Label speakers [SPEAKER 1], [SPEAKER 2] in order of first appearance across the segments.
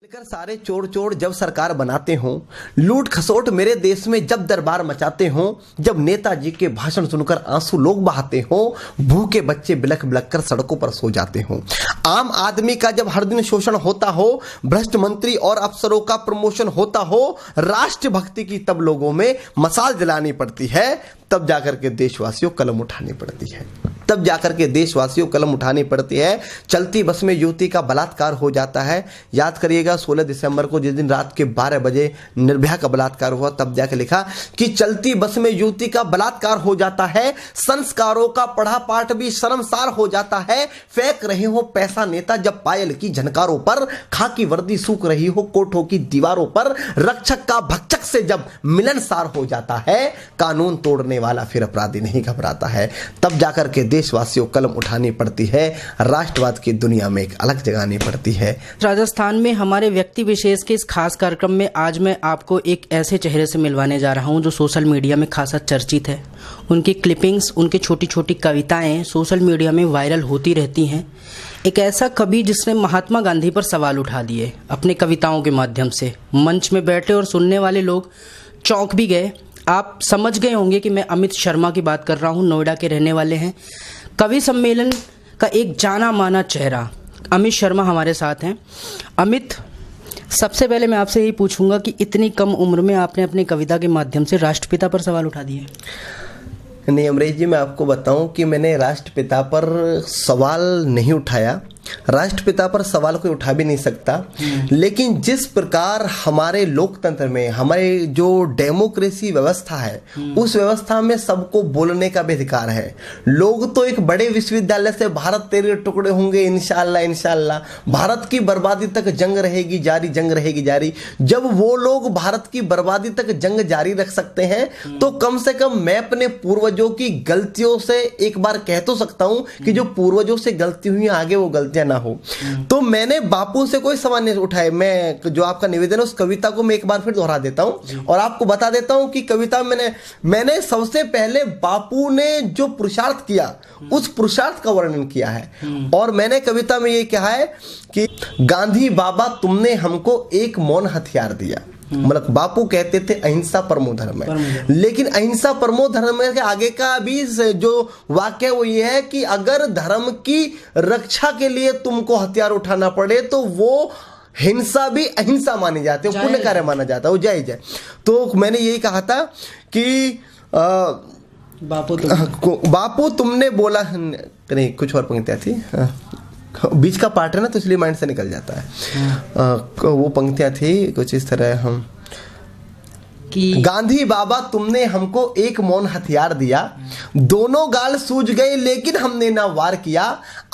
[SPEAKER 1] लेकर सारे चोर चोर जब सरकार बनाते हों, लूट खसोट मेरे देश में जब दरबार मचाते हों, जब नेताजी के भाषण सुनकर आंसू लोग बहाते हों, भूखे बच्चे बिलख बिलख कर सड़कों पर सो जाते हों, आम आदमी का जब हर दिन शोषण होता हो, भ्रष्ट मंत्री और अफसरों का प्रमोशन होता हो, राष्ट्रभक्ति की तब लोगों में मसाल जलानी पड़ती है, तब जाकर के देशवासियों कलम उठानी पड़ती है। तब जाकर के देशवासियों कलम उठानी पड़ती है। चलती बस में युवती का बलात्कार हो जाता है। याद करिएगा 16 दिसंबर को जिस दिन रात के 12 बजे निर्भया का बलात्कार हुआ, तब जाकर लिखा कि चलती बस में युवती का बलात्कार हो जाता है, संस्कारों का पढ़ा पाठ भी शर्मसार हो जाता है, फेंक रहे हो पैसा नेता जब पायल की झनकारों पर, खाकी वर्दी सूख रही हो कोठों की दीवारों पर, रक्षक का भक्षक से जब मिलनसार हो जाता है, कानून तोड़ने वाला फिर अपराधी नहीं घबराता है। तब जाकर के देशवासियों कलम उठानी पड़ती है, राष्ट्रवाद की दुनिया में एक अलग जगानी पड़ती है।
[SPEAKER 2] राजस्थान में हमारे व्यक्ति विशेष के इस खास कार्यक्रम में आज मैं आपको एक ऐसे चेहरे से मिलवाने जा रहा हूं जो सोशल मीडिया में खासा चर्चित है। उनकी क्लिपिंग्स, उनकी छोटी छोटी कविताएं सोशल मीडिया में वायरल होती रहती हैं। एक ऐसा कवि जिसने महात्मा गांधी पर सवाल उठा दिए अपने कविताओं के माध्यम से। मंच में बैठे और सुनने वाले लोग चौंक भी गए। आप समझ गए होंगे कि मैं अमित शर्मा की बात कर रहा हूं, नोएडा के रहने वाले हैं। कवि सम्मेलन का एक जाना माना चेहरा अमित शर्मा हमारे साथ हैं। अमित, सबसे पहले मैं आपसे यही पूछूंगा कि इतनी कम उम्र में आपने अपनी कविता के माध्यम से राष्ट्रपिता पर सवाल उठा दिए।
[SPEAKER 1] नहीं अमरीश जी, मैं आपको बताऊं कि मैंने राष्ट्रपिता पर सवाल नहीं उठाया। राष्ट्रपिता पर सवाल कोई उठा भी नहीं सकता, लेकिन जिस प्रकार हमारे लोकतंत्र में हमारे जो डेमोक्रेसी व्यवस्था है, उस व्यवस्था में सबको बोलने का भी अधिकार है। लोग तो एक बड़े विश्वविद्यालय से भारत तेरे टुकड़े होंगे इंशाअल्लाह इंशाअल्लाह, भारत की बर्बादी तक जंग रहेगी जारी, जंग रहेगी जारी। जब वो लोग भारत की बर्बादी तक जंग जारी रख सकते हैं, तो कम से कम मैं अपने पूर्वजों की गलतियों से एक बार कह तो सकता हूं कि जो पूर्वजों से गलती हुई आगे वो गलती ना हो। तो मैंने बापू से कोई सवाल नहीं उठाए। मैं जो आपका निवेदन है उस कविता को मैं एक बार फिर दोहरा देता हूं और आपको बता देता हूं कि कविता मैंने सबसे पहले बापू ने जो पुरुषार्थ किया उस पुरुषार्थ का वर्णन किया है। और मैंने कविता में ये कहा है कि गांधी बाबा तुमने हमको एक मौन हथियार दिया। मतलब बापू कहते थे अहिंसा परमो धर्म है, लेकिन अहिंसा परमो धर्म के आगे का भी जो वाक्य वो ये है कि अगर धर्म की रक्षा के लिए तुमको हथियार उठाना पड़े तो वो हिंसा भी अहिंसा मानी जाती है, पुण्य कार्य माना जाता है, वो जायज है। तो मैंने यही कहा था कि बापू तुमने बोला नहीं, कुछ और पंक्तियां थी, बीच का पार्ट है ना तो इसलिए माइंड से निकल जाता है। वो पंक्तियां थी कुछ इस तरह हम कि गांधी बाबा तुमने हमको एक मौन हथियार दिया, दोनों गाल सूझ गए लेकिन हमने ना वार किया,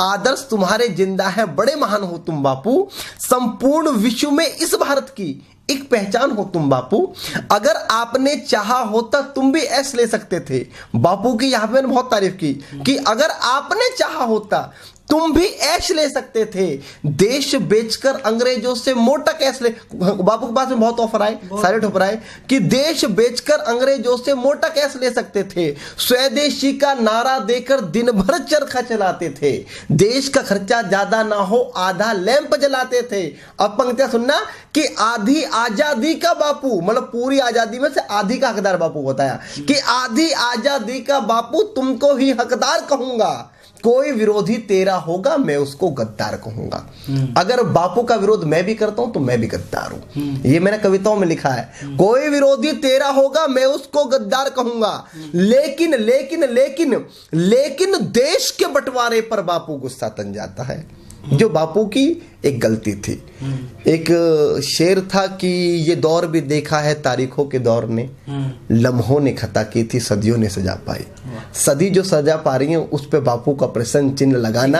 [SPEAKER 1] आदर्श तुम्हारे जिंदा है बड़े महान हो तुम बापू, संपूर्ण विश्व में इस भारत की एक पहचान हो तुम बापू, अगर आपने चाहा होता तुम भी ऐश ले सकते थे। बापू की यहां पे मैंने बहुत तारीफ की कि अगर आपने चाहा होता तुम भी ऐश ले सकते थे, देश बेचकर अंग्रेजों से मोटा कैश ले। बापू के पास में बहुत ऑफर आए, सारे ठोपर आए कि देश बेचकर अंग्रेजों से मोटा कैश ले सकते थे, स्वदेशी का नारा देकर दिन भर चरखा चलाते थे, देश का खर्चा ज्यादा ना हो आधा लैंप जलाते थे। अब पंक्तियां सुनना कि आधी आजादी का बापू, मतलब पूरी आजादी में से आधी का हकदार बापू बताया कि आधी आजादी का बापू तुमको ही हकदार कहूंगा, कोई विरोधी तेरा होगा मैं उसको गद्दार कहूंगा। अगर बापू का विरोध मैं भी करता हूं तो मैं भी गद्दार हूं। ये मैंने कविताओं में लिखा है, कोई विरोधी तेरा होगा मैं उसको गद्दार कहूंगा, लेकिन लेकिन लेकिन लेकिन देश के बंटवारे पर बापू गुस्सा तन जाता है, जो बापू की एक गलती थी। एक शेर था कि ये दौर भी देखा है तारीखों के दौर ने, लम्हों ने खता की थी सदियों ने सजा पाई। सदी जो सजा पा रही है उस पे बापू का प्रश्न चिन्ह लगाना,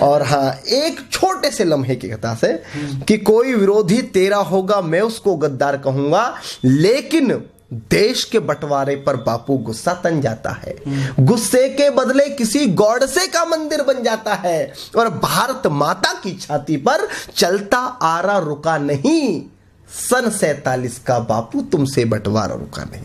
[SPEAKER 1] और हाँ एक छोटे से लम्हे की कथा से कि कोई विरोधी तेरा होगा मैं उसको गद्दार कहूंगा, लेकिन देश के बंटवारे पर बापू गुस्सा तन जाता है, गुस्से के बदले किसी गॉडसे का मंदिर बन जाता है, और भारत माता की छाती पर चलता आरा रुका नहीं, सन 47 का बापू तुमसे बंटवारा रुका नहीं।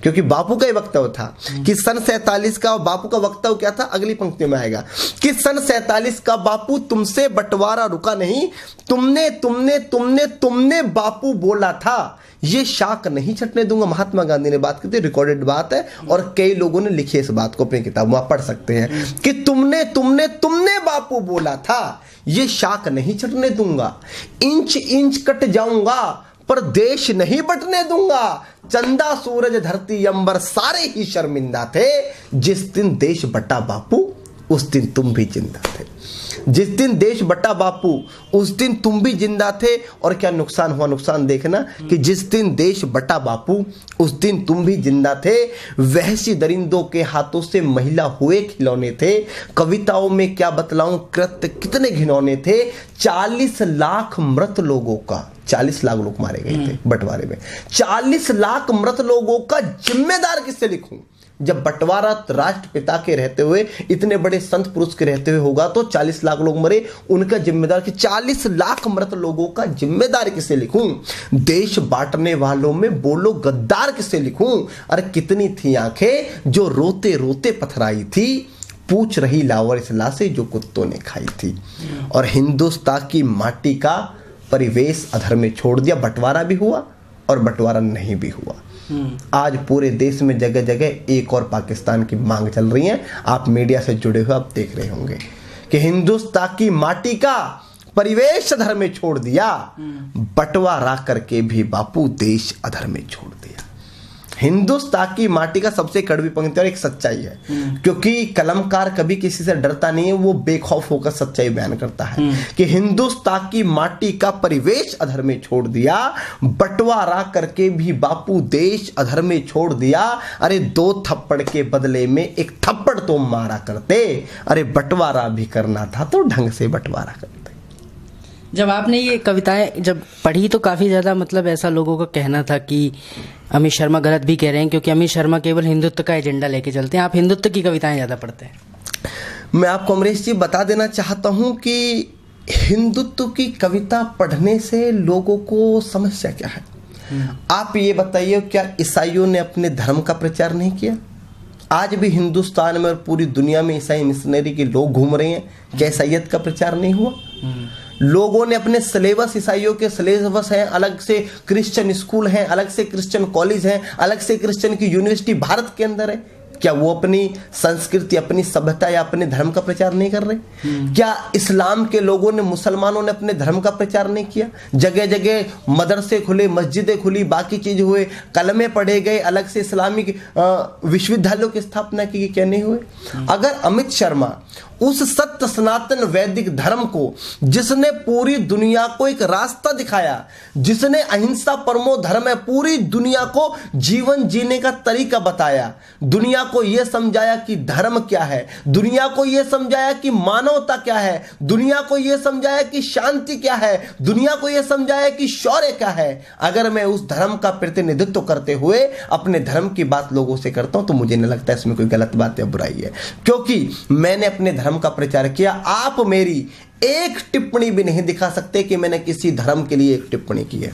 [SPEAKER 1] क्योंकि बापू का ही वक्तव्य था कि सन 47 का, और बापू का वक्तव्य क्या था, अगली पंक्ति में आएगा कि सन 47 का बापू तुमसे बंटवारा रुका नहीं, तुमने तुमने तुमने तुमने बापू बोला था ये शाख नहीं छटने दूंगा। महात्मा गांधी ने बात की थी, रिकॉर्डेड बात है, और कई लोगों ने लिखी इस बात को अपनी किताब में, पढ़ सकते हैं कि तुमने तुमने तुमने बापू बोला था ये शाख नहीं छटने दूंगा, इंच इंच कट जाऊंगा पर देश नहीं बटने दूंगा। चंदा सूरज धरती अंबर सारे ही शर्मिंदा थे, जिस दिन देश बटा बापू उस दिन तुम भी जिंदा थे। जिस दिन देश बटा बापू उस दिन तुम भी जिंदा थे। और क्या नुकसान हुआ, नुकसान देखना कि जिस दिन देश बटा बापू उस दिन तुम भी जिंदा थे। वहशी दरिंदों के हाथों से महिला हुए खिलौने थे, कविताओं में क्या बतलाऊं कृत्य कितने घिनौने थे। 40 लाख मृत लोगों का, 40 लाख लोग मारे गए थे बंटवारे में, 40 लाख मृत लोगों का जिम्मेदार किससे लिखूं। जब बंटवारा राष्ट्रपिता के रहते हुए, इतने बड़े संत पुरुष के रहते हुए होगा तो 40 लाख लोग मरे, उनका जिम्मेदार कि 40 लाख मृत लोगों का जिम्मेदार किसे लिखूं। देश बांटने वालों में बोलो गद्दार किसे लिखूं। अरे कितनी थी आंखें जो रोते रोते पथराई थी, पूछ रही लावर इस लाशें जो कुत्तों ने खाई थी। और हिंदुस्तान की माटी का परिवेश अधर में छोड़ दिया। बंटवारा भी हुआ और बंटवारा नहीं भी हुआ। आज पूरे देश में जगह जगह एक और पाकिस्तान की मांग चल रही है। आप मीडिया से जुड़े हुए आप देख रहे होंगे कि हिंदुस्तान की माटी का परिवेश अधर में छोड़ दिया, बंटवारा करके भी बापू देश अधर में छोड़ दिया। हिंदुस्तान की माटी का सबसे कड़वी पंक्ति और एक सच्चाई है, क्योंकि कलमकार कभी किसी से डरता नहीं है, वो बेखौफ होकर सच्चाई बयान करता है कि हिंदुस्तान की माटी का परिवेश अधर में छोड़ दिया, बंटवारा करके भी बापू देश अधर में छोड़ दिया। अरे 2 थप्पड़ के बदले में 1 थप्पड़ तो मारा करते, अरे बंटवारा भी करना था तो ढंग से बंटवारा करते।
[SPEAKER 2] जब आपने ये कविताएं जब पढ़ी तो काफ़ी ज़्यादा मतलब ऐसा लोगों का कहना था कि अमित शर्मा गलत भी कह रहे हैं, क्योंकि अमित शर्मा केवल हिंदुत्व का एजेंडा लेके चलते हैं, आप हिंदुत्व की कविताएं ज़्यादा पढ़ते हैं।
[SPEAKER 1] मैं आपको अमरीश जी बता देना चाहता हूं कि हिंदुत्व की कविता पढ़ने से लोगों को समस्या क्या है। आप ये बताइए, क्या ईसाइयों ने अपने धर्म का प्रचार नहीं किया? आज भी हिंदुस्तान में और पूरी दुनिया में ईसाई मिशनरी के लोग घूम रहे हैं, क्या ईसाइयत का प्रचार नहीं हुआ? लोगों ने अपने सिलेबस, ईसाइयों के सिलेबस हैं, अलग से क्रिश्चियन स्कूल हैं, अलग से क्रिश्चियन कॉलेज हैं, अलग से क्रिश्चियन की यूनिवर्सिटी भारत के अंदर है। क्या वो अपनी संस्कृति, अपनी सभ्यता या अपने धर्म का प्रचार नहीं कर रहे? क्या इस्लाम के लोगों ने, मुसलमानों ने अपने धर्म का प्रचार नहीं किया? जगह जगह मदरसे खुले, मस्जिदें खुली, बाकी चीज हुए, कलमे पढ़े गए, अलग से इस्लामिक विश्वविद्यालयों की स्थापना की, क्या नहीं हुए? अगर अमित शर्मा उस सत्य सनातन वैदिक धर्म को, जिसने पूरी दुनिया को एक रास्ता दिखाया, जिसने अहिंसा परमो धर्म है, पूरी दुनिया को जीवन जीने का तरीका बताया, दुनिया को यह समझाया कि धर्म क्या है, दुनिया को यह समझाया कि मानवता क्या है, दुनिया को यह समझाया कि शांति क्या है, दुनिया को यह समझाया कि शौर्य क्या है। अगर मैं उस धर्म का प्रतिनिधित्व करते हुए अपने धर्म की बात लोगों से करता हूं तो मुझे नहीं लगता इसमें कोई गलत बात या बुराई है, क्योंकि मैंने अपने धर्म का प्रचार किया। आप मेरी एक टिप्पणी भी नहीं दिखा सकते कि मैंने किसी धर्म के लिए एक टिप्पणी की है।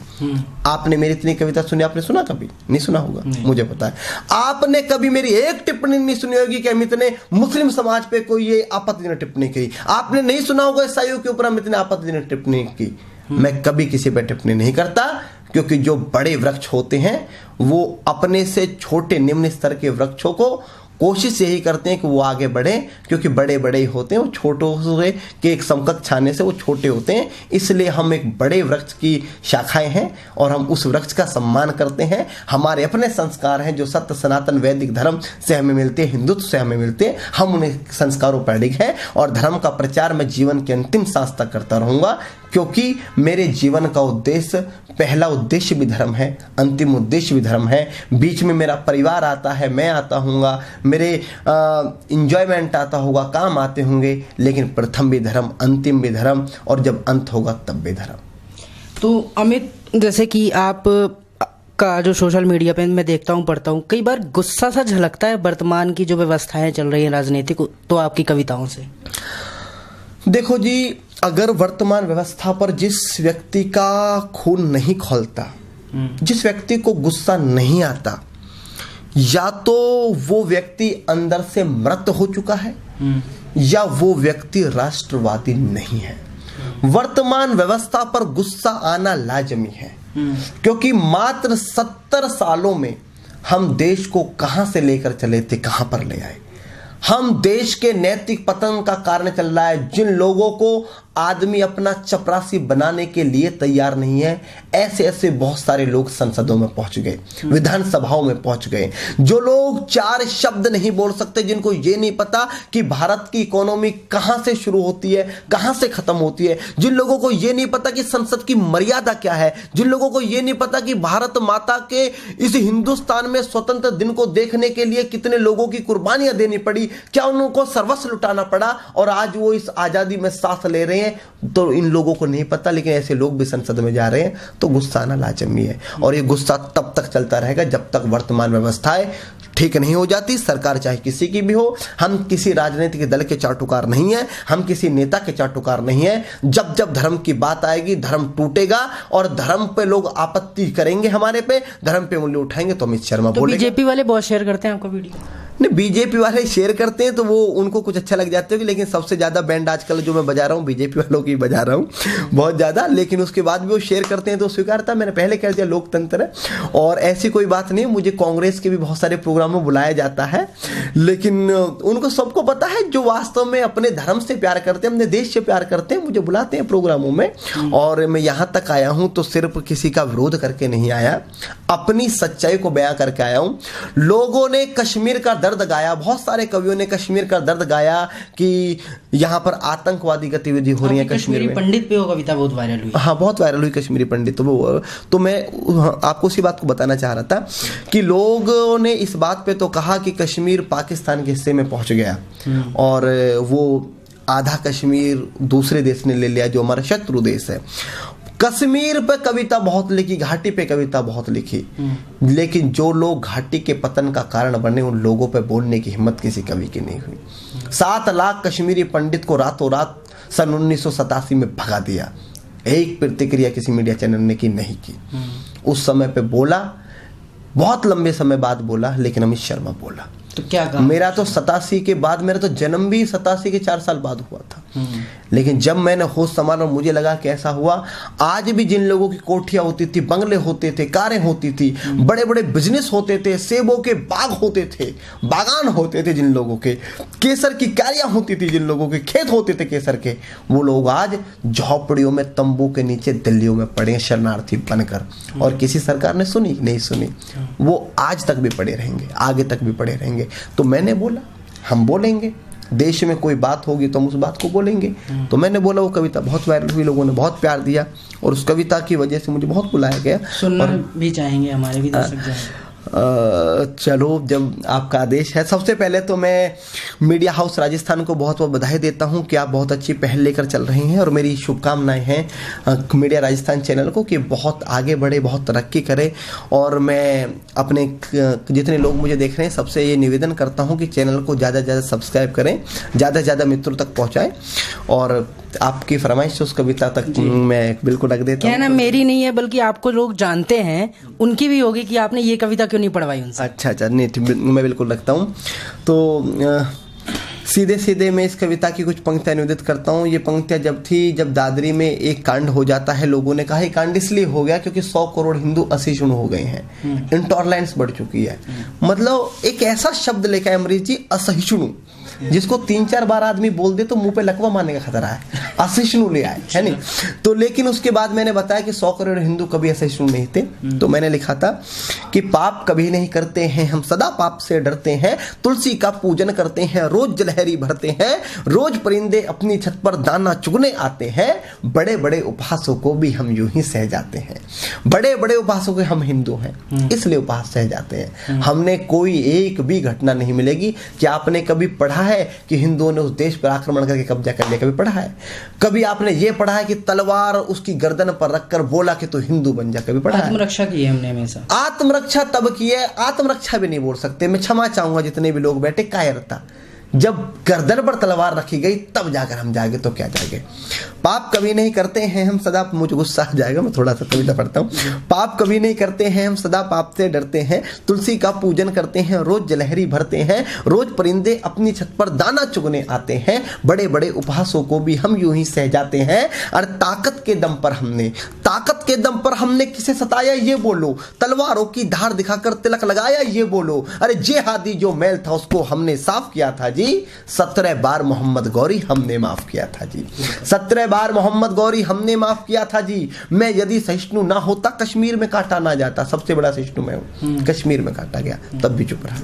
[SPEAKER 1] आपने मेरी इतनी कविता सुनी, आपने सुना? कभी नहीं सुना होगा, मुझे पता है। आपने कभी मेरी एक टिप्पणी नहीं सुनी होगी कि अमित ने मुस्लिम समाज पे कोई ये आपत्तिजनक टिप्पणी की। आपने नहीं सुना होगा ईसाइयों के ऊपर अमित ने आपत्तिजनक टिप्पणी की। मैं कभी किसी पे टिप्पणी नहीं करता, क्योंकि जो बड़े वृक्ष होते हैं वो अपने से छोटे निम्न स्तर के वृक्षों को कोशिश यही करते हैं कि वो आगे बढ़े, क्योंकि बड़े बड़े ही होते हैं, वो छोटों से के एक समकक्ष छाने से वो छोटे होते हैं। इसलिए हम एक बड़े वृक्ष की शाखाएं हैं और हम उस वृक्ष का सम्मान करते हैं। हमारे अपने संस्कार हैं जो सत्य सनातन वैदिक धर्म से हमें मिलते हैं, हिंदुत्व से हमें मिलते हैं। हम उन्हें संस्कारों पर अडिग हैं और धर्म का प्रचार मैं जीवन के अंतिम सांस तक करता रहूंगा, क्योंकि मेरे जीवन का उद्देश्य, पहला उद्देश्य भी धर्म है, अंतिम उद्देश्य भी धर्म है। बीच में मेरा परिवार आता है, मैं आता हूँगा, मेरे इंजॉयमेंट आता होगा, काम आते होंगे, लेकिन प्रथम भी धर्म, अंतिम भी धर्म, और जब अंत होगा तब भी धर्म।
[SPEAKER 2] तो अमित, जैसे कि आप का जो सोशल मीडिया पे मैं देखता हूँ, पढ़ता हूँ, कई बार गुस्सा सा झलकता है वर्तमान की जो व्यवस्थाएं चल रही हैं राजनीतिक, तो आपकी कविताओं से।
[SPEAKER 1] देखो जी, अगर वर्तमान व्यवस्था पर जिस व्यक्ति का खून नहीं खौलता, जिस व्यक्ति को गुस्सा नहीं आता, या तो वो व्यक्ति अंदर से मृत हो चुका है या वो व्यक्ति राष्ट्रवादी नहीं है। वर्तमान व्यवस्था पर गुस्सा आना लाजमी है, क्योंकि मात्र 70 सालों में हम देश को कहां से लेकर चले थे, कहां पर ले आए। हम देश के नैतिक पतन का कारण चल रहा है। जिन लोगों को आदमी अपना चपरासी बनाने के लिए तैयार नहीं है, ऐसे ऐसे बहुत सारे लोग संसदों में पहुंच गए, विधानसभाओं में पहुंच गए। जो लोग 4 शब्द नहीं बोल सकते, जिनको ये नहीं पता कि भारत की इकोनॉमी कहां से शुरू होती है, कहां से खत्म होती है, जिन लोगों को ये नहीं पता कि संसद की मर्यादा क्या है, जिन लोगों को ये नहीं पता कि भारत माता के इस हिंदुस्तान में स्वतंत्र दिन को देखने के लिए कितने लोगों की कुर्बानियां देनी पड़ी, क्या उनको सर्वस्व लुटाना पड़ा और आज वो इस आजादी में सांस ले रहे हैं, तो इन लोगों को नहीं पता। लेकिन ऐसे लोग भी संसद में जा रहे हैं, तो गुस्सा आना लाजमी है। और ये गुस्सा तब तक चलता रहेगा जब तक वर्तमान व्यवस्थाएं ठीक नहीं हो जाती। सरकार चाहे किसी की भी हो, हम किसी राजनीतिक दल के चाटुकार नहीं है, हम किसी नेता के चाटुकार नहीं है। जब जब धर्म की बात आएगी, धर्म टूटेगा और धर्म पे लोग आपत्ति करेंगे, हमारे पे धर्म पे उंगली उठाएंगे तो अमित शर्मा बोलेंगे।
[SPEAKER 2] बीजेपी वाले बहुत शेयर करते हैं आपका वीडियो?
[SPEAKER 1] नहीं, बीजेपी वाले शेयर करते हैं तो वो उनको कुछ अच्छा लग जाता है, लेकिन सबसे ज्यादा बैंड आजकल जो मैं बजा रहा हूँ बीजेपी वालों की बजा रहा हूँ बहुत ज्यादा। लेकिन उसके बाद भी वो शेयर करते हैं तो स्वीकारता, मैंने पहले कह दिया लोकतंत्र है और ऐसी कोई बात नहीं। मुझे कांग्रेस के भी बहुत सारे प्रोग्रामों में बुलाया जाता है, लेकिन उनको सबको पता है जो वास्तव में अपने धर्म से प्यार करते हैं, अपने देश से प्यार करते हैं, मुझे बुलाते हैं प्रोग्रामों में। और मैं यहाँ तक आया हूँ तो सिर्फ किसी का विरोध करके नहीं आया, अपनी सच्चाई को बयां करके आया हूँ। लोगों ने कश्मीर का दर्द गाया, बहुत सारे कवियों ने कश्मीर का दर्द गाया कि यहाँ पर आतंकवादी गतिविधि हो रही है कश्मीर में।
[SPEAKER 2] पंडित पे वो कविता बहुत वायरल हुई।
[SPEAKER 1] हाँ, बहुत वायरल हुई कश्मीरी पंडित। तो मैं आपको उसी बात को बताना चाह रहा था कि लोगों ने इस बात पे तो कहा कि कश्मीर पाकिस्तान के हिस्से में पहुंच गया और वो आधा कश्मीर दूसरे देश ने ले लिया जो हमारा शत्रु देश है। कश्मीर पे कविता बहुत लिखी, घाटी पे कविता बहुत लिखी, लेकिन जो लोग घाटी के पतन का कारण बने उन लोगों पे बोलने की हिम्मत किसी कवि की नहीं हुई। 7 लाख कश्मीरी पंडित को रातों रात सन 1987 में भगा दिया। एक प्रतिक्रिया किसी मीडिया चैनल ने की नहीं की। उस समय पे बोला, बहुत लंबे समय बाद बोला, लेकिन अमित शर्मा बोला।
[SPEAKER 2] तो क्या कहा?
[SPEAKER 1] मेरा तो 87 के बाद, मेरा तो जन्म भी 87 के 4 साल बाद हुआ था। लेकिन जब मैंने होश संभाला और मुझे लगा कि ऐसा हुआ, आज भी जिन लोगों की कोठियां होती थी, बंगले होते थे, कारें होती थी, बड़े बड़े बिजनेस होते थे, सेबों के बाग होते थे, बागान होते थे, जिन लोगों के केसर की क्यारियां होती थी, जिन लोगों के खेत होते थे केसर के, वो लोग आज झोपड़ियों में, तंबू के नीचे दिल्लियों में पड़े हैं शरणार्थी बनकर। और किसी सरकार ने सुनी नहीं सुनी, वो आज तक भी पड़े रहेंगे, आगे तक भी पड़े रहेंगे। तो मैंने बोला, हम बोलेंगे, देश में कोई बात होगी तो हम उस बात को बोलेंगे। तो मैंने बोला, वो कविता बहुत वायरल हुई, लोगों ने बहुत प्यार दिया और उस कविता की वजह से मुझे बहुत बुलाया गया।
[SPEAKER 2] सुनना भी चाहेंगे, हमारे भी दर्शक जाएंगे।
[SPEAKER 1] चलो, जब आपका आदेश है। सबसे पहले तो मैं मीडिया हाउस राजस्थान को बहुत बहुत बधाई देता हूं कि आप बहुत अच्छी पहल लेकर चल रहे हैं और मेरी शुभकामनाएं हैं मीडिया राजस्थान चैनल को कि बहुत आगे बढ़े, बहुत तरक्की करे। और मैं अपने जितने लोग मुझे देख रहे हैं सबसे ये निवेदन करता हूं कि चैनल को ज़्यादा से ज़्यादा सब्सक्राइब करें, ज़्यादा से ज़्यादा मित्रों तक पहुँचाएँ। और आपकी फरमाइश उस कविता तक मैं बिल्कुल रख देता हूँ।
[SPEAKER 2] क्या ना, मेरी नहीं है बल्कि आपको लोग जानते हैं, उनकी भी होगी कि आपने ये कविता क्यों नहीं पढ़वाई उनसे।
[SPEAKER 1] अच्छा, नहीं, मैं बिल्कुल रखता हूँ। तो सीधे सीधे मैं इस कविता की कुछ पंक्तियां निवेदित करता हूँ। ये पंक्तियां जब दादरी में एक कांड हो जाता है, लोगों ने कहा ये कांड इसलिए हो गया क्योंकि 100 करोड़ हिंदू असहिष्णु हो गए हैं, इंटॉलरेंस बढ़ चुकी है। मतलब एक ऐसा शब्द लेकर आए अमरीश जी, असहिष्णु, जिसको 3-4 बार आदमी बोल दे तो मुंह पे लकवा मारने का खतरा है। असहिष्णु ले आए, है नहीं? तो लेकिन उसके बाद मैंने बताया कि 100 करोड़ हिंदू कभी असहिष्णु नहीं थे। तो मैंने लिखा था कि पाप कभी नहीं करते हैं, हम सदा पाप से डरते हैं, तुलसी का पूजन करते हैं, रोज जलहरी भरते हैं, रोज परिंदे अपनी छत पर दाना चुगने आते हैं, बड़े बड़े उपहासों को भी हम यूं ही सह जाते हैं। बड़े बड़े उपहासों के हम हिंदू हैं, इसलिए उपहास सह जाते हैं। हमने कोई एक भी घटना नहीं मिलेगी कि आपने कभी पढ़ा है कि हिंदुओं ने उस देश पर आक्रमण करके कब्जा कर लिया, कभी पढ़ा है? कभी आपने ये पढ़ा है कि तलवार उसकी गर्दन पर रखकर बोला कि तू हिंदू बन जा, कभी पढ़ा है?
[SPEAKER 2] आत्मरक्षा की है हमने हमेशा।
[SPEAKER 1] आत्मरक्षा तब की है, आत्मरक्षा भी नहीं बोल सकते। मैं क्षमा चाहूंगा जितने भी लोग बैठे, कायरता, जब गर्दन पर तलवार रखी गई तब जाकर हम जागे तो क्या जागे। पाप कभी नहीं करते हैं हम सदा, मुझे गुस्सा आ जाएगा, मैं थोड़ा सा कविता पढ़ता हूँ। पाप कभी नहीं करते हैं हम सदा पाप से डरते हैं, तुलसी का पूजन करते हैं रोज जलहरी भरते हैं, रोज परिंदे अपनी छत पर दाना चुगने आते हैं, बड़े बड़े उपहासों को भी हम यूं ही सह जाते हैं। और ताकत के दम पर हमने किसे सताया ये बोलो, तलवारों की धार दिखाकर तिलक लगाया ये बोलो, अरे जेहादी जो मैल था उसको हमने साफ किया था जी, 17 बार मोहम्मद गौरी हमने माफ किया था जी, 17 बार मोहम्मद गौरी हमने माफ किया था जी। मैं यदि सहिष्णु ना होता कश्मीर में काटा ना जाता, सबसे बड़ा सहिष्णु मैं हूं, कश्मीर में काटा गया तब भी चुप रहा।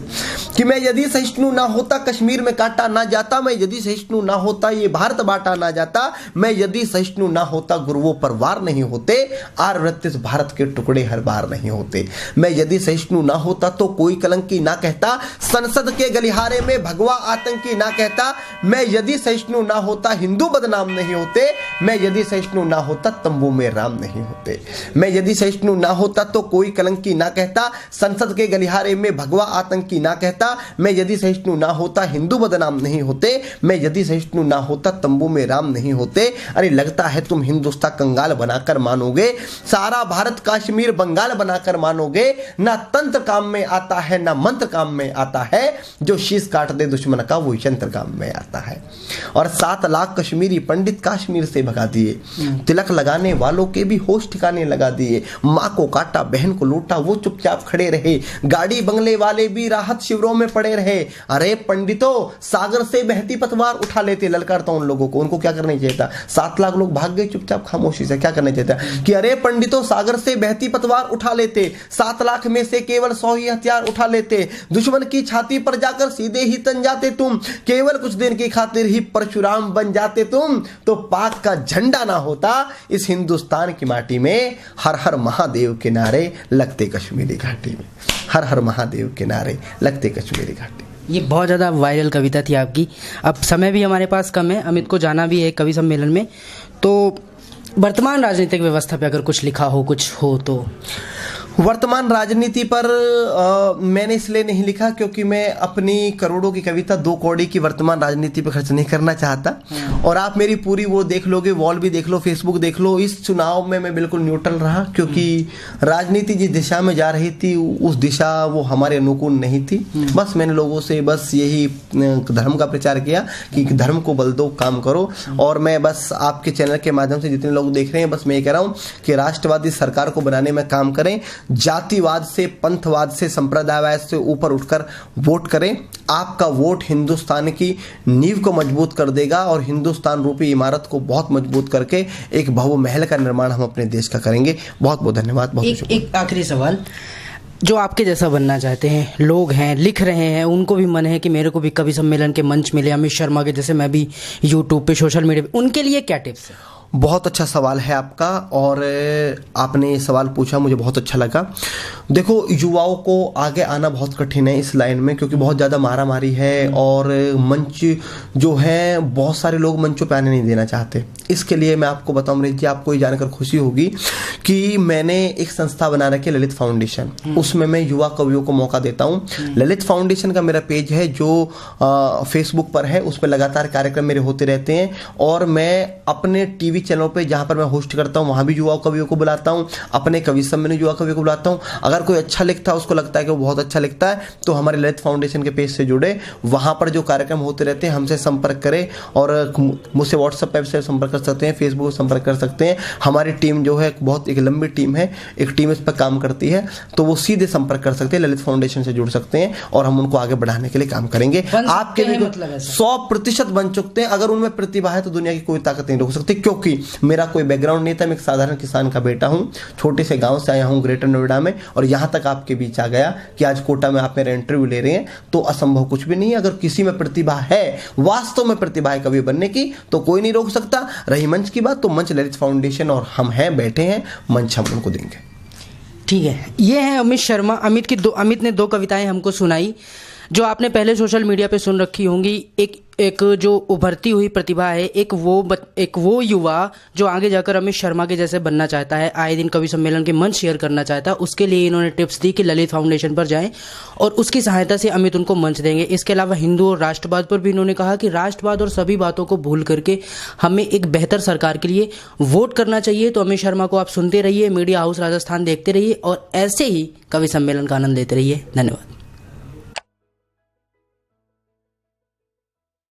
[SPEAKER 1] कि मैं यदि सहिष्णु ना होता कश्मीर में काटा ना जाता, मैं यदि सहिष्णु ना होता ये भारत बांटा ना जाता, मैं यदि सहिष्णु ना होता गुरुओं पर वार नहीं होते, आर्यवृत्तिस भारत के टुकड़े हर बार नहीं होते। मैं यदि सहिष्णु ना होता तो कोई कलंकी ना कहता, संसद के गलिहारे में भगवा आतंकी ना कहता। मैं यदि सहिष्णु ना होता हिंदू बदनाम नहीं होते, मैं यदि सहिष्णु ना होता तंबू में राम नहीं होते। मैं यदि सहिष्णु ना होता तो कोई कलंकी ना कहता, संसद के गलिहारे में भगवा आतंकी ना कहता। मैं यदि सहिष्णु ना होता हिंदू बदनाम नहीं होते, मैं यदि सहिष्णु ना होता तंबू में राम नहीं होते। अरे लगता है तुम हिंदुस्तान कंगाल बनाकर मानोगे, सारा भारत कश्मीर बंगाल बनाकर मानोगे। ना तंत्र काम में आता है ना मंत्र काम में आता है, जो शीश काट दे दुश्मन का वो यंत्र काम में आता है। और 7 लाख कश्मीरी पंडित कश्मीर से भगा दिए, तिलक लगाने वालों के भी होश ठिकाने लगा दिए। माँ को काटा बहन को लूटा वो चुपचाप खड़े रहे, गाड़ी बंगले वाले भी राहत शिविरों में पड़े रहे। अरे पंडितों सागर से बहती पतवार उठा लेते, ललकारता उन लोगों को, उनको क्या करना चाहिए था। 7 लाख लोग भाग गए चुपचाप खामोशी से, क्या करना चाहिए था कि अरे पंडितों सागर से बहती पतवार उठा लेते, 7 लाख में से केवल 100 ही हथियार उठा लेते, दुश्मन की छाती पर जाकर सीधे ही तन जाते तुम, केवल कुछ दिन की खातिर ही परशुराम बन जाते तुम। तो पाक का झंडा ना होता इस हिंदुस्तान की माटी में, हर हर महादेव के नारे लगते कश्मीरी घाटी में, हर हर महादेव के नारे लगते कश्मीरी घाटी।
[SPEAKER 2] ये बहुत ज़्यादा वायरल कविता थी आपकी। अब समय भी हमारे पास कम है, अमित को जाना भी है कवि सम्मेलन में, तो वर्तमान राजनीतिक व्यवस्था पे अगर कुछ लिखा हो, कुछ हो तो।
[SPEAKER 1] वर्तमान राजनीति पर मैंने इसलिए नहीं लिखा क्योंकि मैं अपनी करोड़ों की कविता 2 कौड़ी की वर्तमान राजनीति पर खर्च नहीं करना चाहता। और आप मेरी पूरी वो देख लोगे, वॉल भी देख लो, फेसबुक देख लो, इस चुनाव में मैं बिल्कुल न्यूट्रल रहा, क्योंकि राजनीति जिस दिशा में जा रही थी उस दिशा वो हमारे अनुकूल नहीं थी। बस मैंने लोगों से बस यही धर्म का प्रचार किया कि धर्म को बल दो, काम करो। और मैं बस आपके चैनल के माध्यम से जितने लोग देख रहे हैं, बस मैं ये कह रहा हूँ कि राष्ट्रवादी सरकार को बनाने में काम करें, जातिवाद से, पंथवाद से, संप्रदायवाद से ऊपर उठकर वोट करें। आपका वोट हिंदुस्तान की नींव को मजबूत कर देगा और हिंदुस्तान रूपी इमारत को बहुत मजबूत करके एक भव्य महल का निर्माण हम अपने देश का करेंगे। बहुत बहुत धन्यवाद। बहुत
[SPEAKER 2] एक आखिरी सवाल, जो आपके जैसा बनना चाहते हैं लोग हैं, लिख रहे हैं, उनको भी मन है कि मेरे को भी कवि सम्मेलन के मंच मिले, अमित शर्मा के जैसे मैं भी यूट्यूब पे, सोशल मीडिया पे, उनके लिए क्या टिप्स है?
[SPEAKER 1] बहुत अच्छा सवाल है आपका, और आपने सवाल पूछा मुझे बहुत अच्छा लगा। देखो, युवाओं को आगे आना बहुत कठिन है इस लाइन में, क्योंकि बहुत ज़्यादा मारामारी है और मंच जो है बहुत सारे लोग मंचों पे आने नहीं देना चाहते। इसके लिए मैं आपको बताऊं अमरीश जी, आपको ये जानकर खुशी होगी कि मैंने एक संस्था बना रखी है, ललित फाउंडेशन। उसमें मैं युवा कवियों को मौका देता हूँ। ललित फाउंडेशन का मेरा पेज है जो फेसबुक पर है, उस पर लगातार कार्यक्रम मेरे होते रहते हैं। और मैं अपने टीवी चैनलों पे जहां पर मैं होस्ट करता हूं वहां भी युवा कवियों को बुलाता हूं, अपने कवि सम्मेलन युवा कवियों को बुलाता हूं। अगर कोई अच्छा लिखता है, उसको लगता है कि वो बहुत अच्छा लिखता है, तो हमारे ललित फाउंडेशन के पेज से जुड़े, वहां पर जो कार्यक्रम होते रहते हैं हमसे संपर्क करें। और मुझसे व्हाट्सएप पे से संपर्क कर सकते हैं, फेसबुक पर संपर्क कर सकते हैं। हमारी टीम जो है बहुत एक लंबी टीम है, एक टीम इस पर काम करती है, तो वो सीधे संपर्क कर सकते हैं, ललित फाउंडेशन से जुड़ सकते हैं और हम उनको आगे बढ़ाने के लिए काम करेंगे। आपके भी 100% बन चुकते हैं। अगर उनमें प्रतिभा है तो दुनिया की कोई ताकत नहीं रोक सकती, क्योंकि मेरा कोई बैकग्राउंड नहीं था। मैं एक साधारण किसान का बेटा हूं, छोटे से गांव से आया हूं ग्रेटर नोएडा में, और यहां तक आपके बीच आ गया कि आज कोटा में आप मेरा इंटरव्यू ले रहे हैं, तो असंभव कुछ भी नहीं है। अगर किसी में प्रतिभा है, वास्तव में प्रतिभा है कवि बनने की, तो कोई नहीं रोक सकता। रही मंच की बात, तो मंच ललित फाउंडेशन और हम हैं, बैठे हैं, मंच हम उनको देंगे।
[SPEAKER 2] ठीक है, ये है अमित शर्मा। अमित ने 2 कविताएं हमको सुनाई। जो आपने पहले सोशल मीडिया पे सुन रखी होंगी, एक जो उभरती हुई प्रतिभा है, एक वो युवा जो आगे जाकर अमित शर्मा के जैसे बनना चाहता है, आए दिन कवि सम्मेलन के मंच शेयर करना चाहता है, उसके लिए इन्होंने टिप्स दी कि ललित फाउंडेशन पर जाएं और उसकी सहायता से अमित उनको मंच देंगे। इसके अलावा हिंदू और राष्ट्रवाद पर भी इन्होंने कहा कि राष्ट्रवाद और सभी बातों को भूल करके हमें एक बेहतर सरकार के लिए वोट करना चाहिए। तो अमित शर्मा को आप सुनते रहिए, मीडिया हाउस राजस्थान देखते रहिए और ऐसे ही कवि सम्मेलन का आनंद लेते रहिए। धन्यवाद।